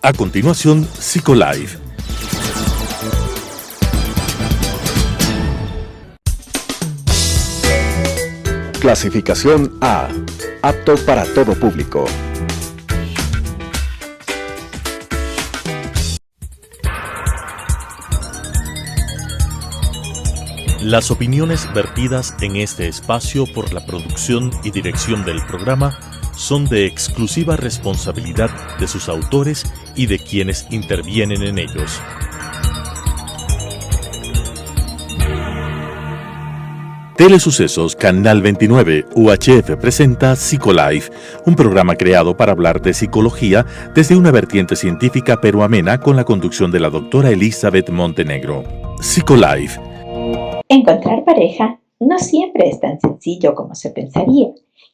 A continuación, Psicolife. Clasificación A. Apto para todo público. Las opiniones vertidas en este espacio por la producción y dirección del programa son de exclusiva responsabilidad de sus autores y de quienes intervienen en ellos. Telesucesos Canal 29 UHF presenta Psicolife, un programa creado para hablar de psicología desde una vertiente científica pero amena con la conducción de la doctora Elizabeth Montenegro. Psicolife. Encontrar pareja no siempre es tan sencillo como se pensaría,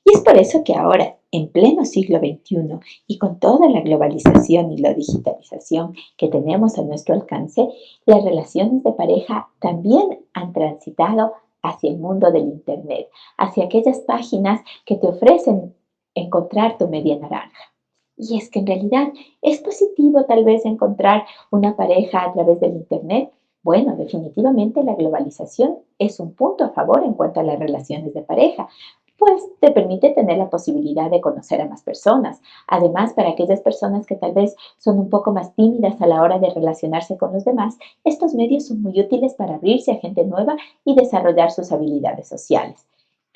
y es por eso que ahora, en pleno siglo XXI y con toda la globalización y la digitalización que tenemos a nuestro alcance, las relaciones de pareja también han transitado hacia el mundo del Internet, hacia aquellas páginas que te ofrecen encontrar tu media naranja. Y es que en realidad es positivo tal vez encontrar una pareja a través del Internet. Bueno, definitivamente la globalización es un punto a favor en cuanto a las relaciones de pareja, pues te permite tener la posibilidad de conocer a más personas. Además, para aquellas personas que tal vez son un poco más tímidas a la hora de relacionarse con los demás, estos medios son muy útiles para abrirse a gente nueva y desarrollar sus habilidades sociales.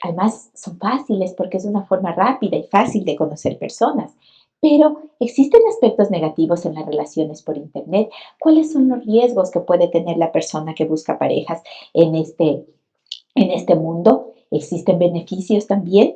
Además, son fáciles porque es una forma rápida y fácil de conocer personas. Pero, ¿existen aspectos negativos en las relaciones por Internet? ¿Cuáles son los riesgos que puede tener la persona que busca parejas en este mundo? ¿Existen beneficios también?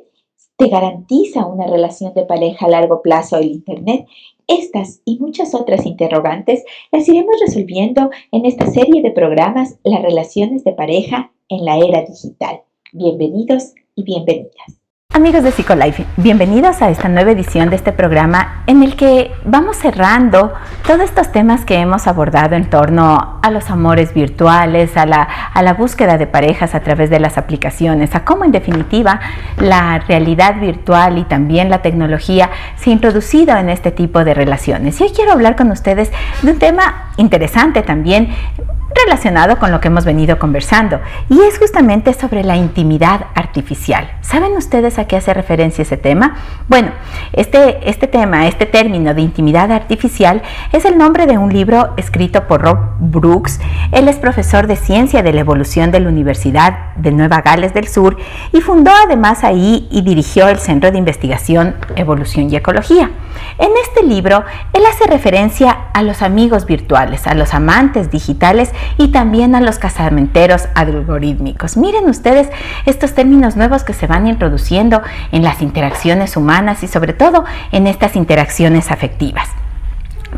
¿Te garantiza una relación de pareja a largo plazo el Internet? Estas y muchas otras interrogantes las iremos resolviendo en esta serie de programas Las relaciones de pareja en la era digital. Bienvenidos y bienvenidas. Amigos de Psicolife, bienvenidos a esta nueva edición de este programa en el que vamos cerrando todos estos temas que hemos abordado en torno a los amores virtuales, a la búsqueda de parejas a través de las aplicaciones, a cómo en definitiva la realidad virtual y también la tecnología se ha introducido en este tipo de relaciones. Y hoy quiero hablar con ustedes de un tema interesante también, relacionado con lo que hemos venido conversando, y es justamente sobre la intimidad artificial. ¿Saben ustedes a qué hace referencia ese tema? Bueno, este término de intimidad artificial es el nombre de un libro escrito por Rob Brooks. Él es profesor de ciencia de la evolución de la Universidad de Nueva Gales del Sur y fundó además ahí y dirigió el Centro de Investigación, Evolución y Ecología. En este libro, él hace referencia a los amigos virtuales, a los amantes digitales y también a los casamenteros algorítmicos. Miren ustedes estos términos nuevos que se van introduciendo en las interacciones humanas y sobre todo en estas interacciones afectivas.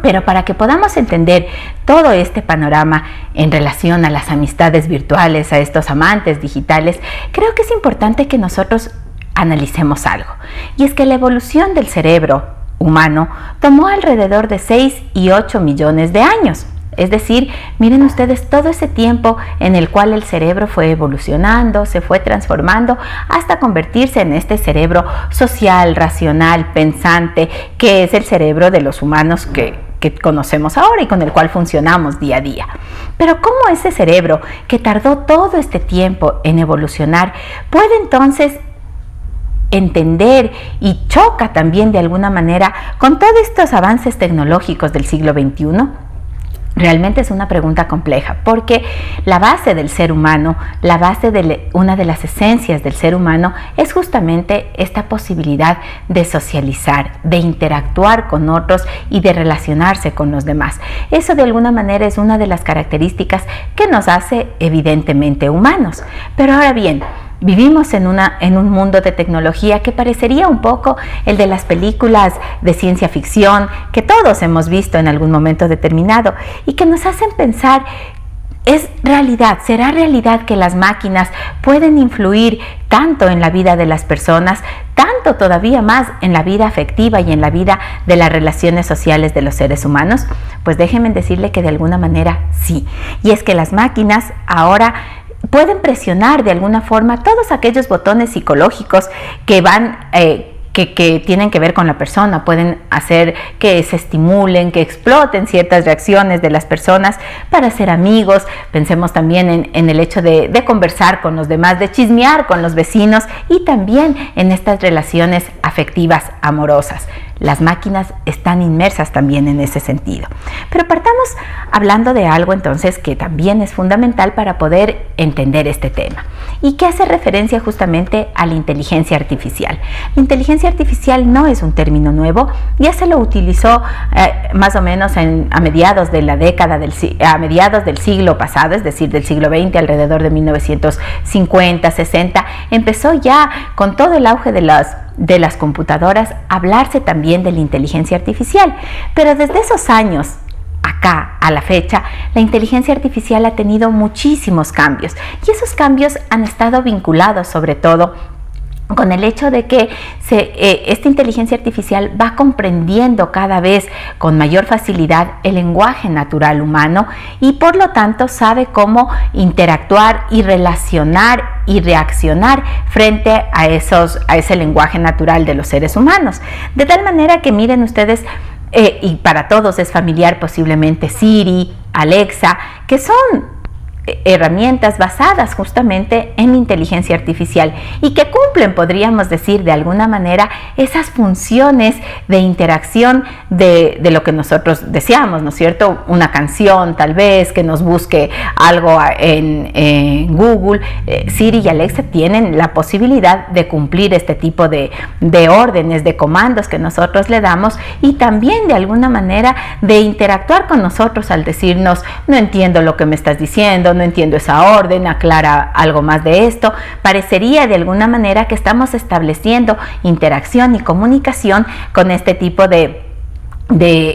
Pero para que podamos entender todo este panorama en relación a las amistades virtuales, a estos amantes digitales, creo que es importante que nosotros analicemos algo. Y es que la evolución del cerebro humano tomó alrededor de 6 y 8 millones de años. Es decir, miren ustedes todo ese tiempo en el cual el cerebro fue evolucionando, se fue transformando hasta convertirse en este cerebro social, racional, pensante, que es el cerebro de los humanos que conocemos ahora y con el cual funcionamos día a día. Pero ¿cómo ese cerebro que tardó todo este tiempo en evolucionar puede entonces entender y choca también de alguna manera con todos estos avances tecnológicos del siglo XXI? Realmente es una pregunta compleja, porque la base del ser humano, la base de una de las esencias del ser humano es justamente esta posibilidad de socializar, de interactuar con otros y de relacionarse con los demás. Eso de alguna manera es una de las características que nos hace evidentemente humanos. Pero ahora bien, vivimos en un mundo de tecnología que parecería un poco el de las películas de ciencia ficción que todos hemos visto en algún momento determinado y que nos hacen pensar, ¿será realidad que las máquinas pueden influir tanto en la vida de las personas, tanto todavía más en la vida afectiva y en la vida de las relaciones sociales de los seres humanos? Pues déjenme decirle que de alguna manera sí. Y es que las máquinas ahora pueden presionar de alguna forma todos aquellos botones psicológicos que van que tienen que ver con la persona, pueden hacer que se estimulen, que exploten ciertas reacciones de las personas para ser amigos. Pensemos también en el hecho de conversar con los demás, de chismear con los vecinos y también en estas relaciones afectivas amorosas. Las máquinas están inmersas también en ese sentido. Pero partamos hablando de algo entonces que también es fundamental para poder entender este tema y que hace referencia justamente a la inteligencia artificial. La inteligencia artificial no es un término nuevo, ya se lo utilizó más o menos a mediados de la década a mediados del siglo pasado, es decir, del siglo XX, alrededor de 1950, 60, empezó ya con todo el auge de las computadoras a hablarse también de la inteligencia artificial, pero desde esos años acá a la fecha, la inteligencia artificial ha tenido muchísimos cambios y esos cambios han estado vinculados sobre todo con el hecho de que esta inteligencia artificial va comprendiendo cada vez con mayor facilidad el lenguaje natural humano y por lo tanto sabe cómo interactuar y relacionar y reaccionar frente a ese lenguaje natural de los seres humanos. De tal manera que miren ustedes, y para todos es familiar posiblemente Siri, Alexa, que son herramientas basadas justamente en inteligencia artificial y que cumplen, podríamos decir de alguna manera, esas funciones de interacción de lo que nosotros deseamos, ¿no es cierto? Una canción tal vez, que nos busque algo en Google. Siri y Alexa tienen la posibilidad de cumplir este tipo de órdenes, de comandos que nosotros le damos y también de alguna manera de interactuar con nosotros al decirnos: no entiendo lo que me estás diciendo, no entiendo esa orden, aclara algo más de esto. Parecería de alguna manera que estamos estableciendo interacción y comunicación con este tipo de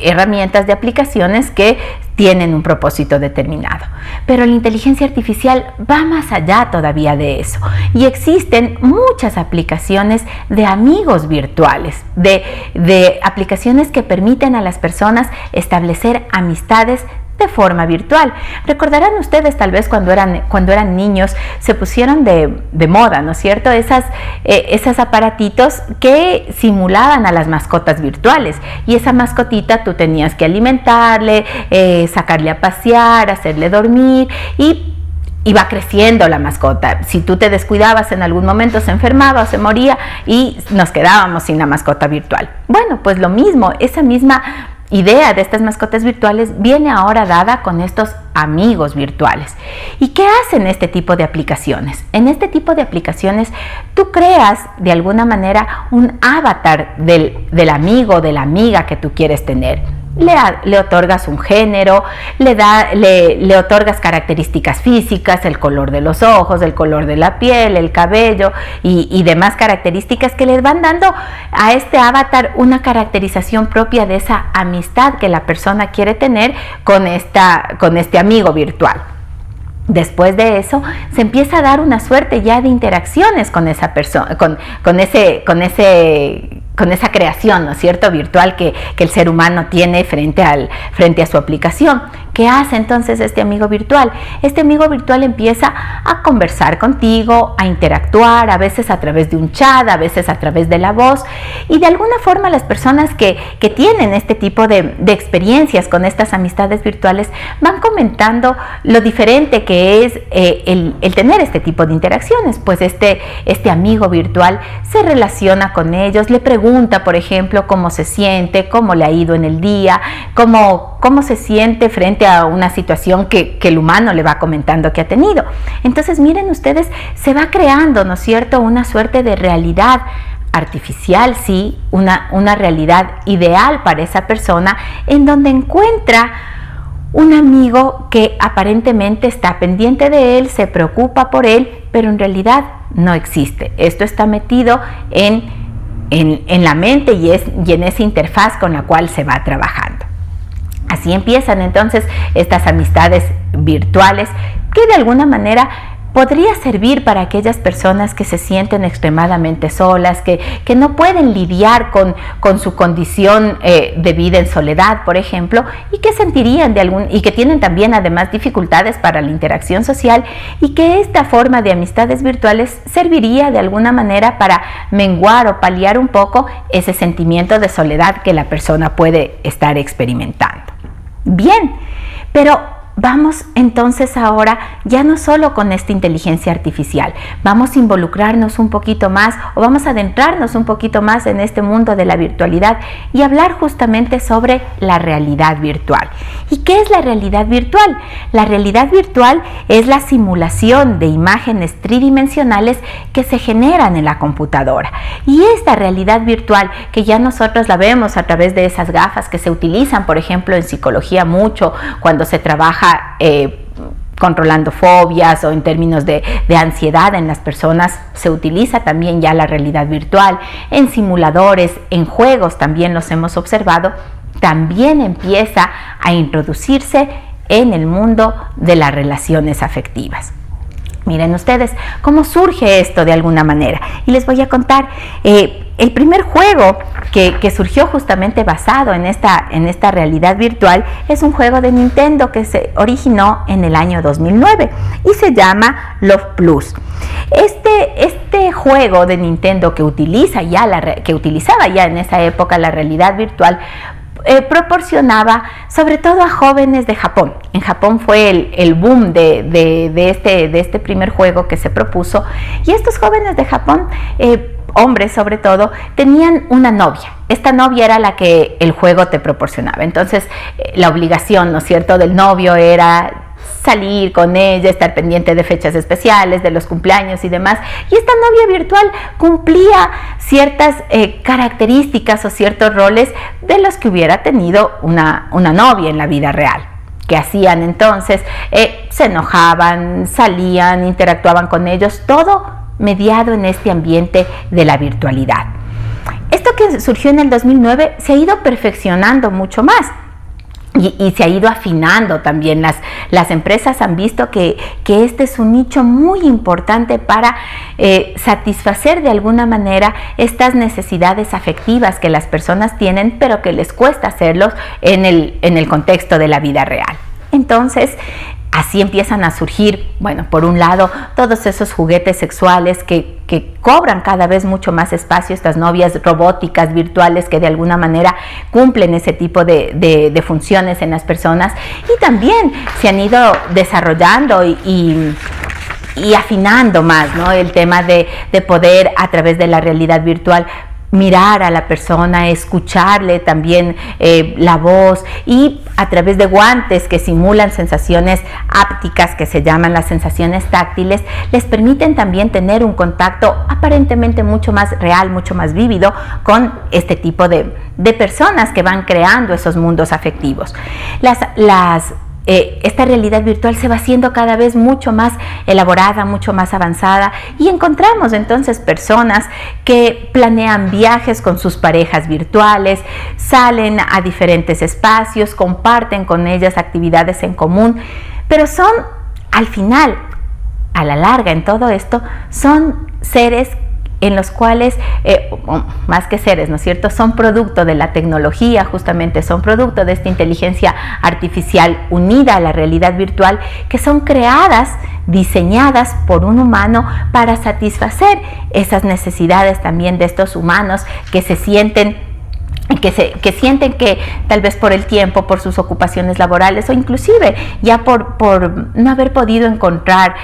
herramientas, de aplicaciones que tienen un propósito determinado. Pero la inteligencia artificial va más allá todavía de eso y existen muchas aplicaciones de amigos virtuales, de aplicaciones que permiten a las personas establecer amistades de forma virtual. Recordarán ustedes tal vez cuando eran niños se pusieron de moda, ¿no es cierto? Esas aparatitos que simulaban a las mascotas virtuales y esa mascotita tú tenías que alimentarle, sacarle a pasear, hacerle dormir y iba creciendo la mascota. Si tú te descuidabas en algún momento se enfermaba o se moría y nos quedábamos sin la mascota virtual. Bueno, pues lo mismo, esa misma idea de estas mascotas virtuales viene ahora dada con estos amigos virtuales. ¿Y qué hacen este tipo de aplicaciones? En este tipo de aplicaciones tú creas de alguna manera un avatar del amigo o de la amiga que tú quieres tener. Le otorgas un género, le otorgas características físicas, el color de los ojos, el color de la piel, el cabello y demás características que le van dando a este avatar una caracterización propia de esa amistad que la persona quiere tener con este amigo virtual. Después de eso se empieza a dar una suerte ya de interacciones con esa persona, con esa creación, ¿no es cierto?, virtual que el ser humano tiene frente a su aplicación. ¿Qué hace entonces este amigo virtual? Este amigo virtual empieza a conversar contigo, a interactuar, a veces a través de un chat, a veces a través de la voz, y de alguna forma las personas que tienen este tipo de experiencias con estas amistades virtuales van comentando lo diferente que es el tener este tipo de interacciones. Pues este amigo virtual se relaciona con ellos, le pregunta, por ejemplo, cómo se siente, cómo le ha ido en el día, cómo se siente frente a una situación que el humano le va comentando que ha tenido. Entonces, miren ustedes, se va creando, ¿no es cierto?, una suerte de realidad artificial, sí, una realidad ideal para esa persona, en donde encuentra un amigo que aparentemente está pendiente de él, se preocupa por él, pero en realidad no existe. Esto está metido en la mente y en esa interfaz con la cual se va trabajando. Así empiezan entonces estas amistades virtuales que de alguna manera podría servir para aquellas personas que se sienten extremadamente solas, que no pueden lidiar con su condición de vida en soledad, por ejemplo, y que sentirían y que tienen también además dificultades para la interacción social, y que esta forma de amistades virtuales serviría de alguna manera para menguar o paliar un poco ese sentimiento de soledad que la persona puede estar experimentando. Bien, pero vamos entonces ahora ya no solo con esta inteligencia artificial, vamos a involucrarnos un poquito más, o vamos a adentrarnos un poquito más en este mundo de la virtualidad y hablar justamente sobre la realidad virtual. ¿Y qué es la realidad virtual? La realidad virtual es la simulación de imágenes tridimensionales que se generan en la computadora. Y esta realidad virtual, que ya nosotros la vemos a través de esas gafas que se utilizan, por ejemplo, en psicología mucho cuando se trabaja controlando fobias o en términos de ansiedad en las personas, se utiliza también ya la realidad virtual. En simuladores, en juegos también los hemos observado, también empieza a introducirse en el mundo de las relaciones afectivas. Miren ustedes cómo surge esto de alguna manera, y les voy a contar el primer juego que surgió justamente basado en esta realidad virtual. Es un juego de Nintendo que se originó en el año 2009 y se llama Love Plus. Este juego de Nintendo que utilizaba ya en esa época la realidad virtual, proporcionaba sobre todo a jóvenes de Japón. En Japón fue el boom de este primer juego que se propuso, y estos jóvenes de Japón, hombres sobre todo, tenían una novia. Esta novia era la que el juego te proporcionaba. Entonces la obligación, ¿no es cierto?, del novio era salir con ella, estar pendiente de fechas especiales, de los cumpleaños y demás. Y esta novia virtual cumplía ciertas características o ciertos roles de los que hubiera tenido una novia en la vida real. ¿Qué hacían entonces? Se enojaban, salían, interactuaban con ellos, todo mediado en este ambiente de la virtualidad. Esto que surgió en el 2009 se ha ido perfeccionando mucho más. Y se ha ido afinando también. Las empresas han visto que este es un nicho muy importante para satisfacer de alguna manera estas necesidades afectivas que las personas tienen, pero que les cuesta hacerlos en el contexto de la vida real. Entonces, así empiezan a surgir, bueno, por un lado, todos esos juguetes sexuales que cobran cada vez mucho más espacio, estas novias robóticas virtuales que de alguna manera cumplen ese tipo de funciones en las personas, y también se han ido desarrollando y afinando más, ¿no?, el tema de poder a través de la realidad virtual mirar a la persona, escucharle también la voz, y a través de guantes que simulan sensaciones ápticas, que se llaman las sensaciones táctiles, les permiten también tener un contacto aparentemente mucho más real, mucho más vívido con este tipo de personas que van creando esos mundos afectivos. Esta realidad virtual se va haciendo cada vez mucho más elaborada, mucho más avanzada, y encontramos entonces personas que planean viajes con sus parejas virtuales, salen a diferentes espacios, comparten con ellas actividades en común, pero son, al final, a la larga en todo esto, son seres en los cuales, más que seres, ¿no es cierto?, son producto de la tecnología, justamente son producto de esta inteligencia artificial unida a la realidad virtual, que son creadas, diseñadas por un humano para satisfacer esas necesidades también de estos humanos que se sienten sienten que tal vez por el tiempo, por sus ocupaciones laborales, o inclusive ya por no haber podido encontrar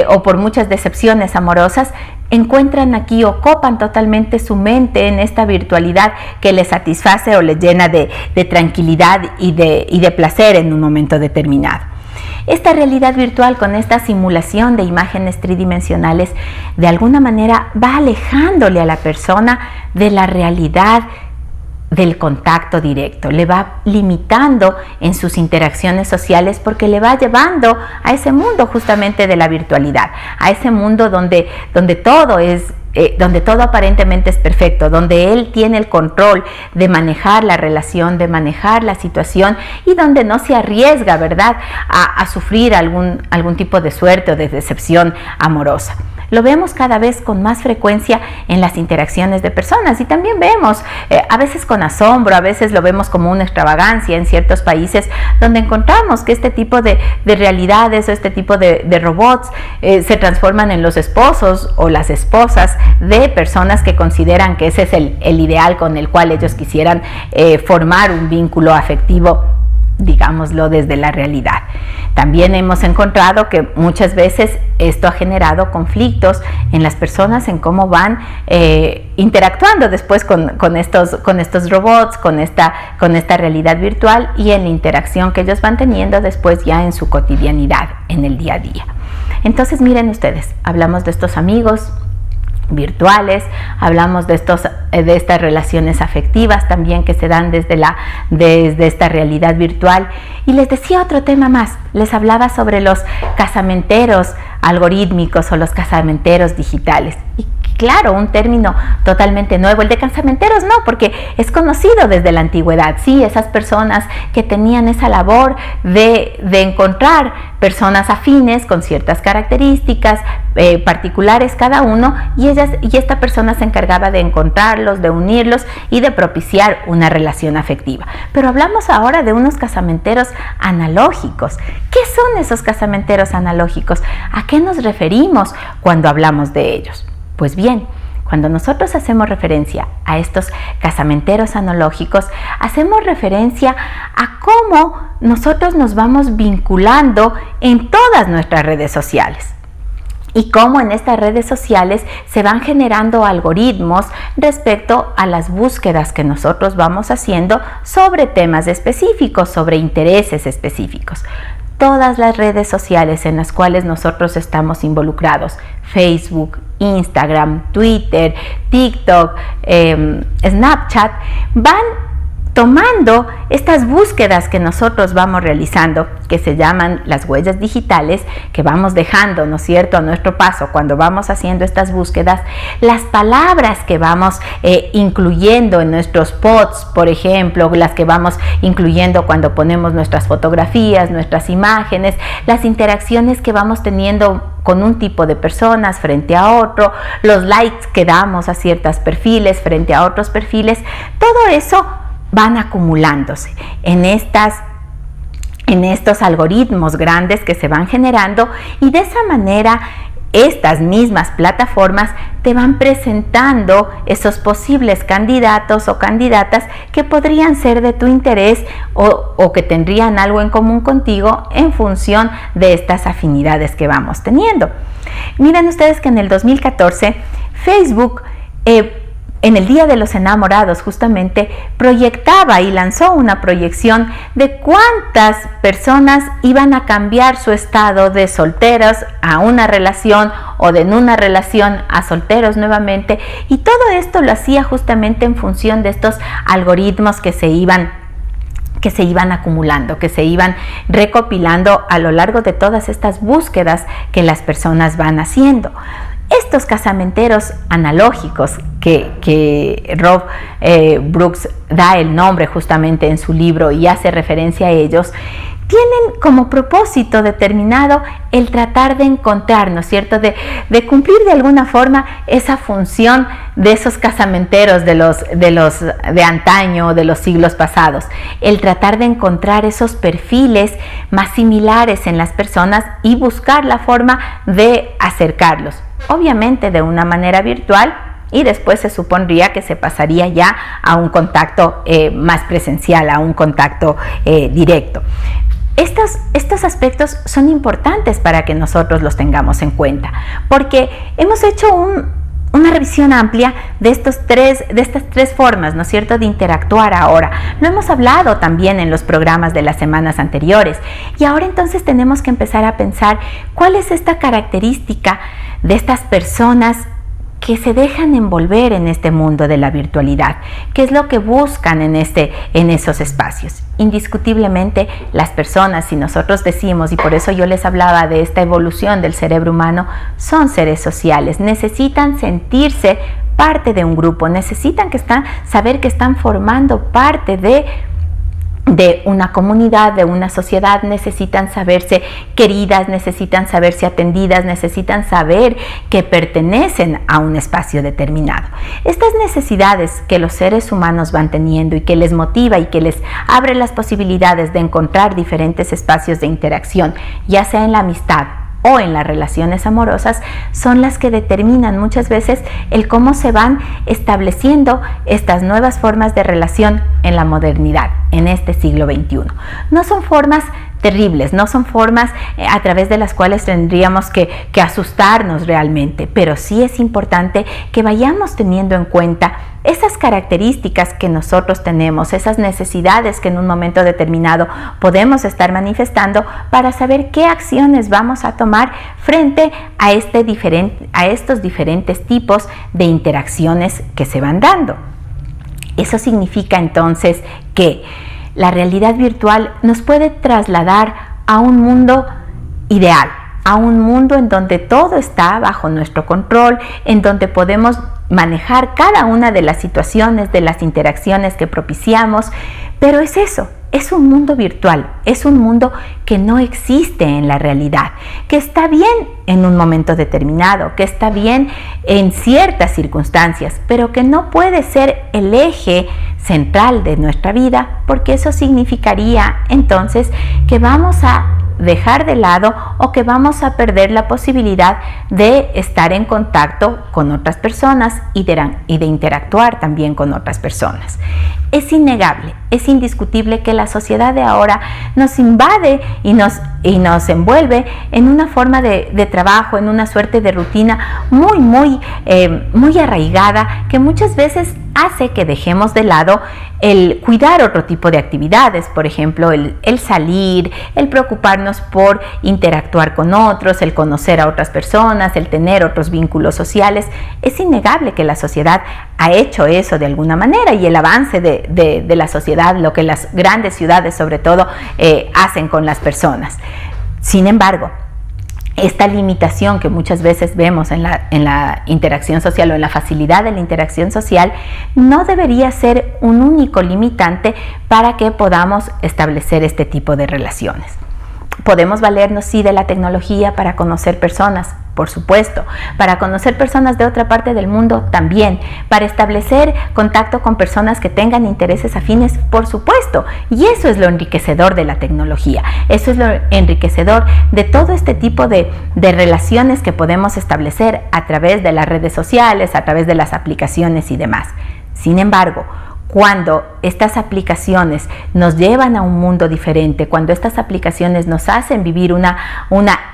o por muchas decepciones amorosas, encuentran aquí o copan totalmente su mente en esta virtualidad que les satisface o les llena de tranquilidad y de placer en un momento determinado. Esta realidad virtual, con esta simulación de imágenes tridimensionales, de alguna manera va alejándole a la persona de la realidad del contacto directo, le va limitando en sus interacciones sociales porque le va llevando a ese mundo justamente de la virtualidad, a ese mundo donde todo aparentemente es perfecto, donde él tiene el control de manejar la relación, de manejar la situación y donde no se arriesga, ¿verdad?, a sufrir algún tipo de suerte o de decepción amorosa. Lo vemos cada vez con más frecuencia en las interacciones de personas y también vemos, a veces con asombro, a veces lo vemos como una extravagancia en ciertos países donde encontramos que este tipo de realidades o este tipo de robots se transforman en los esposos o las esposas de personas que consideran que ese es el ideal con el cual ellos quisieran formar un vínculo afectivo, digámoslo, desde la realidad. También hemos encontrado que muchas veces esto ha generado conflictos en las personas en cómo van interactuando después con estos robots, con esta realidad virtual y en la interacción que ellos van teniendo después ya en su cotidianidad, en el día a día. Entonces, miren ustedes, hablamos de estos amigos virtuales, hablamos de estas relaciones afectivas también que se dan desde esta realidad virtual, y les decía otro tema más, les hablaba sobre los casamenteros algorítmicos o los casamenteros digitales. Y claro, un término totalmente nuevo, el de casamenteros no, porque es conocido desde la antigüedad, sí, esas personas que tenían esa labor de encontrar personas afines con ciertas características particulares cada uno, y esta persona se encargaba de encontrarlos, de unirlos y de propiciar una relación afectiva. Pero hablamos ahora de unos casamenteros analógicos. ¿Qué son esos casamenteros analógicos? ¿A qué nos referimos cuando hablamos de ellos? Pues bien, cuando nosotros hacemos referencia a estos casamenteros analógicos, hacemos referencia a cómo nosotros nos vamos vinculando en todas nuestras redes sociales. Y cómo en estas redes sociales se van generando algoritmos respecto a las búsquedas que nosotros vamos haciendo sobre temas específicos, sobre intereses específicos. Todas las redes sociales en las cuales nosotros estamos involucrados, Facebook, Instagram, Twitter, TikTok, Snapchat, van tomando estas búsquedas que nosotros vamos realizando, que se llaman las huellas digitales, que vamos dejando, ¿no es cierto?, a nuestro paso cuando vamos haciendo estas búsquedas, las palabras que vamos incluyendo en nuestros posts, por ejemplo, las que vamos incluyendo cuando ponemos nuestras fotografías, nuestras imágenes, las interacciones que vamos teniendo con un tipo de personas frente a otro, los likes que damos a ciertos perfiles frente a otros perfiles, todo eso van acumulándose en estos algoritmos grandes que se van generando, y de esa manera estas mismas plataformas te van presentando esos posibles candidatos o candidatas que podrían ser de tu interés o que tendrían algo en común contigo en función de estas afinidades que vamos teniendo. Miren ustedes que en el 2014 Facebook en el Día de los Enamorados justamente proyectaba y lanzó una proyección de cuántas personas iban a cambiar su estado de solteros a una relación o de una relación a solteros nuevamente, y todo esto lo hacía justamente en función de estos algoritmos que se iban acumulando, que se iban recopilando a lo largo de todas estas búsquedas que las personas van haciendo. Estos casamenteros analógicos que Rob Brooks da el nombre justamente en su libro y hace referencia a ellos, tienen como propósito determinado el tratar de encontrar, ¿no es cierto?, de cumplir de alguna forma esa función de esos casamenteros de antaño, de los siglos pasados, el tratar de encontrar esos perfiles más similares en las personas y buscar la forma de acercarlos, obviamente de una manera virtual, y después se supondría que se pasaría ya a un contacto más presencial, a un contacto directo. Estos aspectos son importantes para que nosotros los tengamos en cuenta, porque hemos hecho una revisión amplia de estas tres formas, ¿no es cierto?, de interactuar ahora. Lo hemos hablado también en los programas de las semanas anteriores, y ahora entonces tenemos que empezar a pensar cuál es esta característica de estas personas que se dejan envolver en este mundo de la virtualidad. ¿Qué es lo que buscan en esos espacios? Indiscutiblemente las personas, si nosotros decimos, y por eso yo les hablaba de esta evolución del cerebro humano, son seres sociales, necesitan sentirse parte de un grupo, necesitan saber que están formando parte de una comunidad, de una sociedad, necesitan saberse queridas, necesitan saberse atendidas, necesitan saber que pertenecen a un espacio determinado. Estas necesidades que los seres humanos van teniendo y que les motiva y que les abre las posibilidades de encontrar diferentes espacios de interacción, ya sea en la amistad o en las relaciones amorosas, son las que determinan muchas veces el cómo se van estableciendo estas nuevas formas de relación en la modernidad, en este siglo XXI. No son formas terribles, no son formas a través de las cuales tendríamos que asustarnos realmente, pero sí es importante que vayamos teniendo en cuenta esas características que nosotros tenemos, esas necesidades que en un momento determinado podemos estar manifestando para saber qué acciones vamos a tomar frente a estos diferentes tipos de interacciones que se van dando. Eso significa entonces que la realidad virtual nos puede trasladar a un mundo ideal, a un mundo en donde todo está bajo nuestro control, en donde podemos manejar cada una de las situaciones, de las interacciones que propiciamos, pero es eso, es un mundo virtual, es un mundo que no existe en la realidad, que está bien en un momento determinado, que está bien en ciertas circunstancias, pero que no puede ser el eje central de nuestra vida, porque eso significaría entonces que vamos a dejar de lado o que vamos a perder la posibilidad de estar en contacto con otras personas y de interactuar también con otras personas. Es innegable, es indiscutible que la sociedad de ahora nos invade y nos envuelve en una forma de trabajo, en una suerte de rutina muy arraigada, que muchas veces hace que dejemos de lado el cuidar otro tipo de actividades, por ejemplo, el salir, el preocuparnos por interactuar con otros, el conocer a otras personas, el tener otros vínculos sociales. Es innegable que la sociedad ha hecho eso de alguna manera, y el avance de la sociedad, lo que las grandes ciudades sobre todo hacen con las personas. Sin embargo, esta limitación que muchas veces vemos en la interacción social o en la facilidad de la interacción social no debería ser un único limitante para que podamos establecer este tipo de relaciones. Podemos valernos, sí, de la tecnología para conocer personas, por supuesto, para conocer personas de otra parte del mundo también, para establecer contacto con personas que tengan intereses afines, por supuesto, y eso es lo enriquecedor de la tecnología, eso es lo enriquecedor de todo este tipo de relaciones que podemos establecer a través de las redes sociales, a través de las aplicaciones y demás. Sin embargo, cuando estas aplicaciones nos llevan a un mundo diferente, cuando estas aplicaciones nos hacen vivir una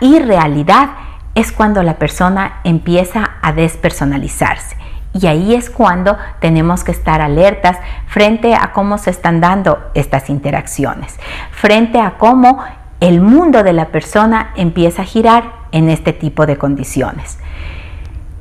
irrealidad, es cuando la persona empieza a despersonalizarse. Y ahí es cuando tenemos que estar alertas frente a cómo se están dando estas interacciones, frente a cómo el mundo de la persona empieza a girar en este tipo de condiciones.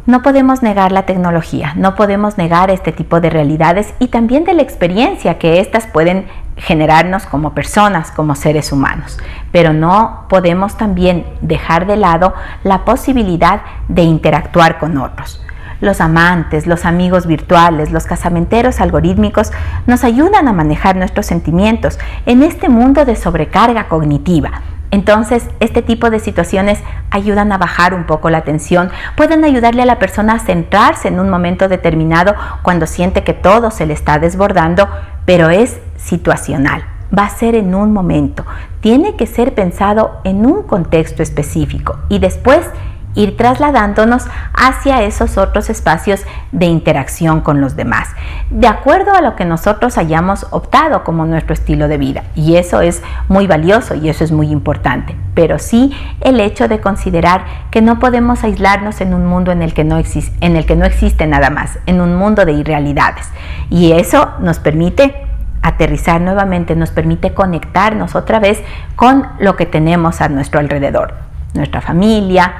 No podemos negar la tecnología, no podemos negar este tipo de realidades y también de la experiencia que éstas pueden generarnos como personas, como seres humanos. Pero no podemos también dejar de lado la posibilidad de interactuar con otros. Los amantes, los amigos virtuales, los casamenteros algorítmicos nos ayudan a manejar nuestros sentimientos en este mundo de sobrecarga cognitiva. Entonces, este tipo de situaciones ayudan a bajar un poco la tensión, pueden ayudarle a la persona a centrarse en un momento determinado cuando siente que todo se le está desbordando, pero es situacional, va a ser en un momento, tiene que ser pensado en un contexto específico y después ir trasladándonos hacia esos otros espacios de interacción con los demás, de acuerdo a lo que nosotros hayamos optado como nuestro estilo de vida. Y eso es muy valioso y eso es muy importante. Pero sí el hecho de considerar que no podemos aislarnos en un mundo en el que no existe nada más, en un mundo de irrealidades. Y eso nos permite aterrizar nuevamente, nos permite conectarnos otra vez con lo que tenemos a nuestro alrededor, nuestra familia,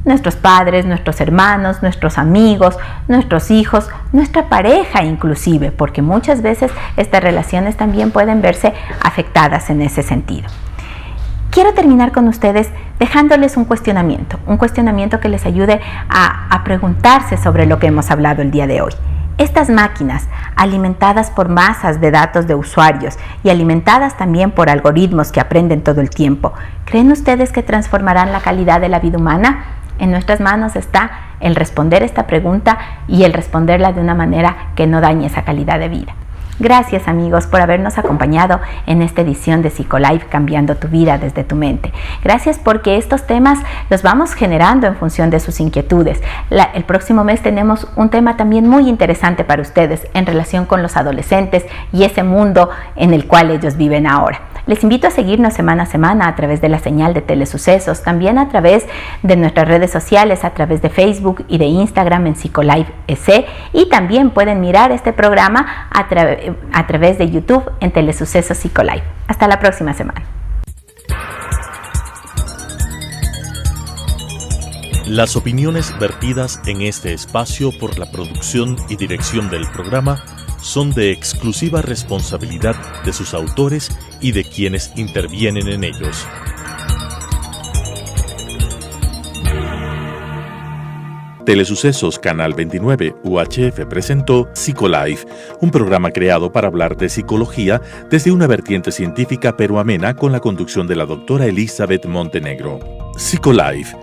nuestros padres, nuestros hermanos, nuestros amigos, nuestros hijos, nuestra pareja inclusive, porque muchas veces estas relaciones también pueden verse afectadas en ese sentido. Quiero terminar con ustedes dejándoles un cuestionamiento que les ayude a preguntarse sobre lo que hemos hablado el día de hoy. Estas máquinas, alimentadas por masas de datos de usuarios y alimentadas también por algoritmos que aprenden todo el tiempo, ¿creen ustedes que transformarán la calidad de la vida humana? En nuestras manos está el responder esta pregunta y el responderla de una manera que no dañe esa calidad de vida. Gracias amigos por habernos acompañado en esta edición de Psicolife, cambiando tu vida desde tu mente. Gracias porque estos temas los vamos generando en función de sus inquietudes. El próximo mes tenemos un tema también muy interesante para ustedes en relación con los adolescentes y ese mundo en el cual ellos viven ahora. Les invito a seguirnos semana a semana a través de la señal de Telesucesos, también a través de nuestras redes sociales, a través de Facebook y de Instagram en Psicolife EC, y también pueden mirar este programa a través de YouTube en Telesucesos Psicolife. Hasta la próxima semana. Las opiniones vertidas en este espacio por la producción y dirección del programa son de exclusiva responsabilidad de sus autores y de quienes intervienen en ellos. Telesucesos Canal 29 UHF presentó Psicolife, un programa creado para hablar de psicología desde una vertiente científica pero amena, con la conducción de la doctora Elizabeth Montenegro. Psicolife